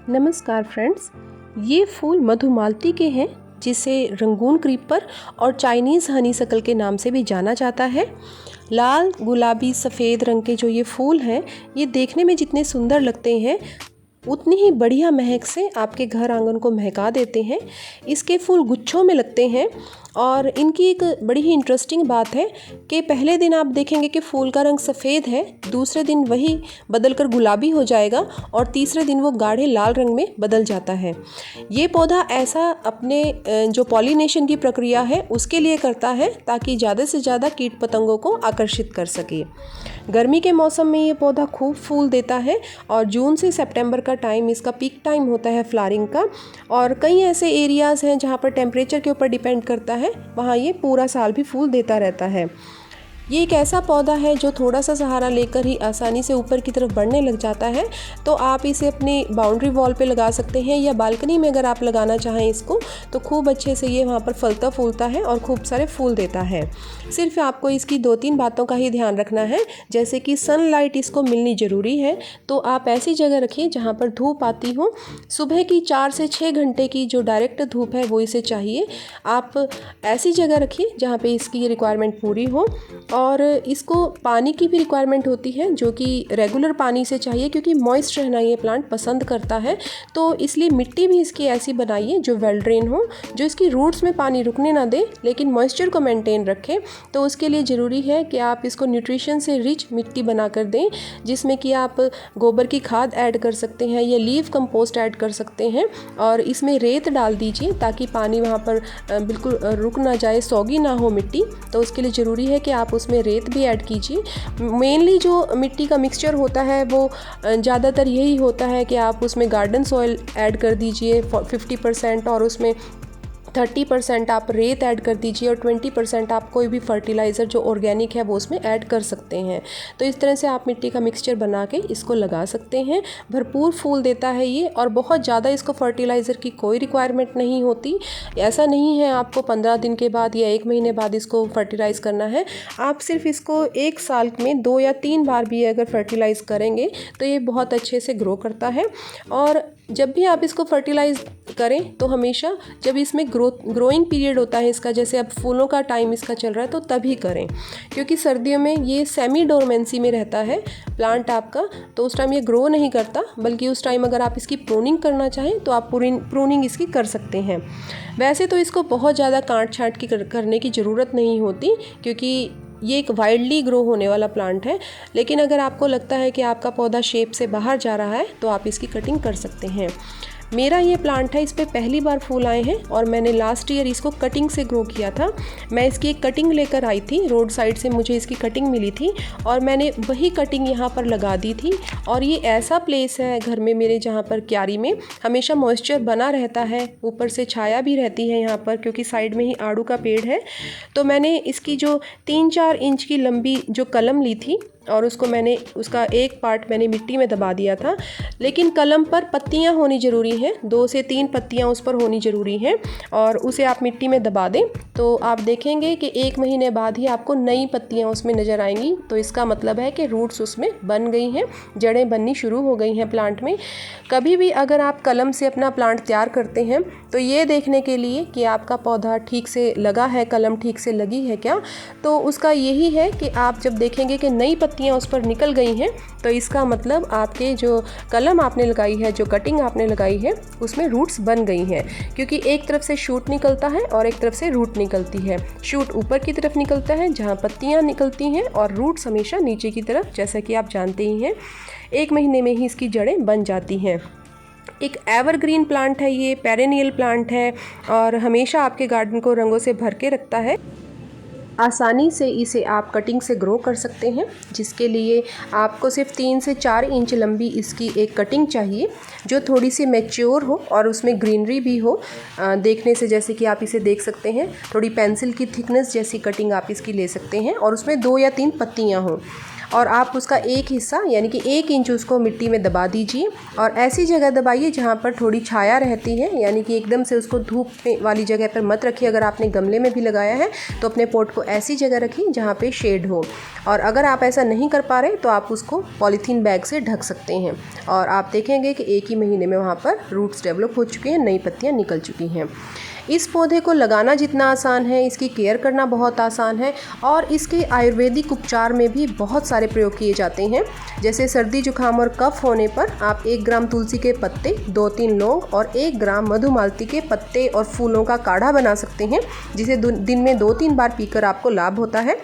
नमस्कार फ्रेंड्स, ये फूल मधुमालती के हैं जिसे रंगून क्रीपर और चाइनीज़ हनीसकल के नाम से भी जाना जाता है। लाल, गुलाबी, सफ़ेद रंग के जो ये फूल हैं, ये देखने में जितने सुंदर लगते हैं उतनी ही बढ़िया महक से आपके घर आंगन को महका देते हैं। इसके फूल गुच्छों में लगते हैं और इनकी एक बड़ी ही इंटरेस्टिंग बात है कि पहले दिन आप देखेंगे कि फूल का रंग सफ़ेद है, दूसरे दिन वही बदलकर गुलाबी हो जाएगा और तीसरे दिन वो गाढ़े लाल रंग में बदल जाता है। ये पौधा ऐसा अपने जो पॉलिनेशन की प्रक्रिया है उसके लिए करता है ताकि ज़्यादा से ज़्यादा कीट पतंगों को आकर्षित कर सके। गर्मी के मौसम में ये पौधा खूब फूल देता है और जून से सितंबर का टाइम इसका पीक टाइम होता है फ्लावरिंग का। और कई ऐसे एरियाज़ हैं जहाँ पर टेम्परेचर के ऊपर डिपेंड करता है, वहाँ ये पूरा साल भी फूल देता रहता है। ये एक ऐसा पौधा है जो थोड़ा सा सहारा लेकर ही आसानी से ऊपर की तरफ बढ़ने लग जाता है, तो आप इसे अपनी बाउंड्री वॉल पे लगा सकते हैं या बालकनी में अगर आप लगाना चाहें इसको, तो खूब अच्छे से ये वहाँ पर फलता फूलता है और खूब सारे फूल देता है। सिर्फ आपको इसकी 2-3 बातों का ही ध्यान रखना है, जैसे कि सनलाइट इसको मिलनी ज़रूरी है, तो आप ऐसी जगह रखिए जहाँ पर धूप आती हो। सुबह की 4 से 6 घंटे की जो डायरेक्ट धूप है वो इसे चाहिए। आप ऐसी जगह रखिए जहाँ पे इसकी रिक्वायरमेंट पूरी हो। और इसको पानी की भी रिक्वायरमेंट होती है जो कि रेगुलर पानी से चाहिए, क्योंकि मॉइस्ट रहना ये प्लांट पसंद करता है। तो इसलिए मिट्टी भी इसकी ऐसी बनाइए जो वेल ड्रेन हो, जो इसकी रूट्स में पानी रुकने ना दे लेकिन मॉइस्चर को मेंटेन रखे। तो उसके लिए ज़रूरी है कि आप इसको न्यूट्रिशन से रिच मिट्टी बना कर दें, जिसमें कि आप गोबर की खाद ऐड कर सकते हैं या लीव कंपोस्ट ऐड कर सकते हैं और इसमें रेत डाल दीजिए ताकि पानी वहाँ पर बिल्कुल रुक ना जाए, सौगी ना हो मिट्टी। तो उसके लिए ज़रूरी है कि आप उसमें रेत भी ऐड कीजिए। मेनली जो मिट्टी का मिक्सचर होता है वो ज़्यादातर यही होता है कि आप उसमें गार्डन सॉइल ऐड कर दीजिए 50% और उसमें 30% आप रेत ऐड कर दीजिए और 20% आप कोई भी फर्टिलाइज़र जो ऑर्गेनिक है वो उसमें ऐड कर सकते हैं। तो इस तरह से आप मिट्टी का मिक्सचर बना के इसको लगा सकते हैं। भरपूर फूल देता है ये और बहुत ज़्यादा इसको फर्टिलाइज़र की कोई रिक्वायरमेंट नहीं होती। ऐसा नहीं है आपको 15 दिन के बाद या 1 महीने बाद इसको फर्टिलाइज़ करना है। आप सिर्फ इसको 1 साल में 2 या 3 बार भी अगर फर्टिलाइज़ करेंगे तो ये बहुत अच्छे से ग्रो करता है। और जब भी आप इसको फर्टिलाइज़ करें तो हमेशा जब इसमें ग्रोइंग पीरियड होता है इसका, जैसे अब फूलों का टाइम इसका चल रहा है, तो तभी करें, क्योंकि सर्दियों में ये सेमी डोरमेंसी में रहता है प्लांट आपका, तो उस टाइम ये ग्रो नहीं करता। बल्कि उस टाइम अगर आप इसकी प्रूनिंग करना चाहें तो आप प्रूनिंग इसकी कर सकते हैं। वैसे तो इसको बहुत ज़्यादा काट छाँट की करने की ज़रूरत नहीं होती, क्योंकि ये एक वाइडली ग्रो होने वाला प्लांट है। लेकिन अगर आपको लगता है कि आपका पौधा शेप से बाहर जा रहा है तो आप इसकी कटिंग कर सकते हैं। मेरा ये प्लांट है, इस पे पहली बार फूल आए हैं और मैंने लास्ट ईयर इसको कटिंग से ग्रो किया था। मैं इसकी एक कटिंग लेकर आई थी, रोड साइड से मुझे इसकी कटिंग मिली थी और मैंने वही कटिंग यहाँ पर लगा दी थी। और ये ऐसा प्लेस है घर में मेरे जहाँ पर क्यारी में हमेशा मॉइस्चर बना रहता है, ऊपर से छाया भी रहती है यहाँ पर, क्योंकि साइड में ही आड़ू का पेड़ है। तो मैंने इसकी जो 3-4 इंच की लंबी जो कलम ली थी और उसका एक पार्ट मैंने मिट्टी में दबा दिया था। लेकिन कलम पर पत्तियां होनी ज़रूरी हैं, 2 से 3 पत्तियां उस पर होनी ज़रूरी हैं और उसे आप मिट्टी में दबा दें तो आप देखेंगे कि 1 महीने बाद ही आपको नई पत्तियां उसमें नज़र आएंगी। तो इसका मतलब है कि रूट्स उसमें बन गई हैं, जड़ें बननी शुरू हो गई हैं प्लांट में। कभी भी अगर आप कलम से अपना प्लांट तैयार करते हैं तो ये देखने के लिए कि आपका पौधा ठीक से लगा है, कलम ठीक से लगी है क्या, तो उसका यही है कि आप जब देखेंगे कि नई पत्तियां उस पर निकल गई हैं तो इसका मतलब आपके जो कलम आपने लगाई है, जो कटिंग आपने लगाई है, उसमें रूट्स बन गई हैं। क्योंकि एक तरफ से शूट निकलता है और एक तरफ से रूट निकलती है। शूट ऊपर की तरफ निकलता है जहाँ पत्तियां निकलती हैं और रूट्स हमेशा नीचे की तरफ, जैसा कि आप जानते ही हैं। 1 महीने में ही इसकी जड़ें बन जाती हैं। एक एवरग्रीन प्लांट है, ये पेरेनियल प्लांट है और हमेशा आपके गार्डन को रंगों से भर के रखता है। आसानी से इसे आप कटिंग से ग्रो कर सकते हैं, जिसके लिए आपको सिर्फ 3 से 4 इंच लंबी इसकी एक कटिंग चाहिए जो थोड़ी सी मैच्योर हो और उसमें ग्रीनरी भी हो। देखने से जैसे कि आप इसे देख सकते हैं, थोड़ी पेंसिल की थिकनेस जैसी कटिंग आप इसकी ले सकते हैं और उसमें 2 या 3 पत्तियां हों। और आप उसका एक हिस्सा यानी कि 1 इंच उसको मिट्टी में दबा दीजिए और ऐसी जगह दबाइए जहाँ पर थोड़ी छाया रहती है, यानी कि एकदम से उसको धूप वाली जगह पर मत रखिए। अगर आपने गमले में भी लगाया है तो अपने पॉट को ऐसी जगह रखिए जहाँ पे शेड हो, और अगर आप ऐसा नहीं कर पा रहे तो आप उसको पॉलीथीन बैग से ढक सकते हैं और आप देखेंगे कि 1 ही महीने में वहाँ पर रूट्स डेवलप हो चुके हैं, नई पत्तियाँ निकल चुकी हैं। इस पौधे को लगाना जितना आसान है, इसकी केयर करना बहुत आसान है और इसके आयुर्वेदिक उपचार में भी बहुत सारे प्रयोग किए जाते हैं। जैसे सर्दी जुकाम और कफ होने पर आप 1 ग्राम तुलसी के पत्ते, 2-3 लौंग और 1 ग्राम मधुमालती के पत्ते और फूलों का काढ़ा बना सकते हैं, जिसे दिन में 2-3 बार पीकर आपको लाभ होता है।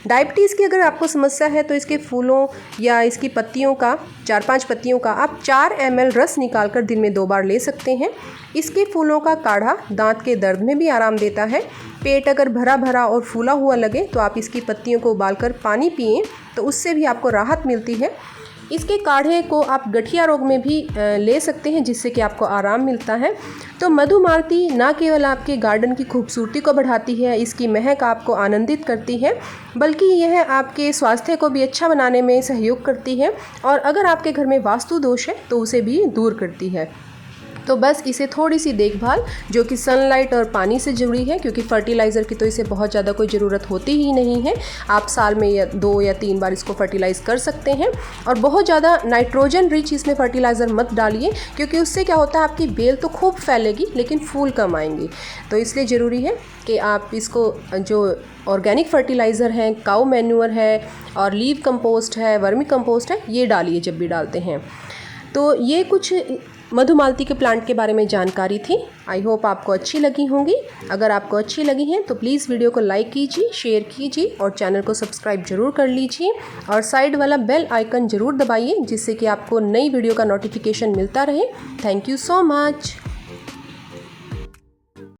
डायबिटीज़ की अगर आपको समस्या है तो इसके फूलों या इसकी पत्तियों का 4-5 पत्तियों का आप 4 ml रस निकालकर दिन में 2 बार ले सकते हैं। इसके फूलों का काढ़ा दांत के दर्द में भी आराम देता है। पेट अगर भरा भरा और फूला हुआ लगे तो आप इसकी पत्तियों को उबालकर पानी पिएं तो उससे भी आपको राहत मिलती है। इसके काढ़े को आप गठिया रोग में भी ले सकते हैं, जिससे कि आपको आराम मिलता है। तो मधुमालती न केवल आपके गार्डन की खूबसूरती को बढ़ाती है, इसकी महक आपको आनंदित करती है, बल्कि यह आपके स्वास्थ्य को भी अच्छा बनाने में सहयोग करती है और अगर आपके घर में वास्तु दोष है तो उसे भी दूर करती है। तो बस इसे थोड़ी सी देखभाल जो कि सनलाइट और पानी से जुड़ी है, क्योंकि फर्टिलाइज़र की तो इसे बहुत ज़्यादा कोई ज़रूरत होती ही नहीं है। आप साल में 2 या 3 बार इसको फर्टिलाइज़ कर सकते हैं और बहुत ज़्यादा नाइट्रोजन रिच इसमें फर्टिलाइज़र मत डालिए, क्योंकि उससे क्या होता है आपकी बेल तो खूब फैलेगी लेकिन फूल कम आएंगे। तो इसलिए ज़रूरी है कि आप इसको जो ऑर्गेनिक फर्टिलाइज़र हैं, काऊ मैन्यूअर है और लीव कंपोस्ट है, वर्मी कंपोस्ट है, ये डालिए जब भी डालते हैं। तो ये कुछ मधुमालती के प्लांट के बारे में जानकारी थी। आई होप आपको अच्छी लगी होंगी। अगर आपको अच्छी लगी हैं तो प्लीज़ वीडियो को लाइक कीजिए, शेयर कीजिए और चैनल को सब्सक्राइब ज़रूर कर लीजिए और साइड वाला बेल आइकन ज़रूर दबाइए, जिससे कि आपको नई वीडियो का नोटिफिकेशन मिलता रहे। Thank you so much.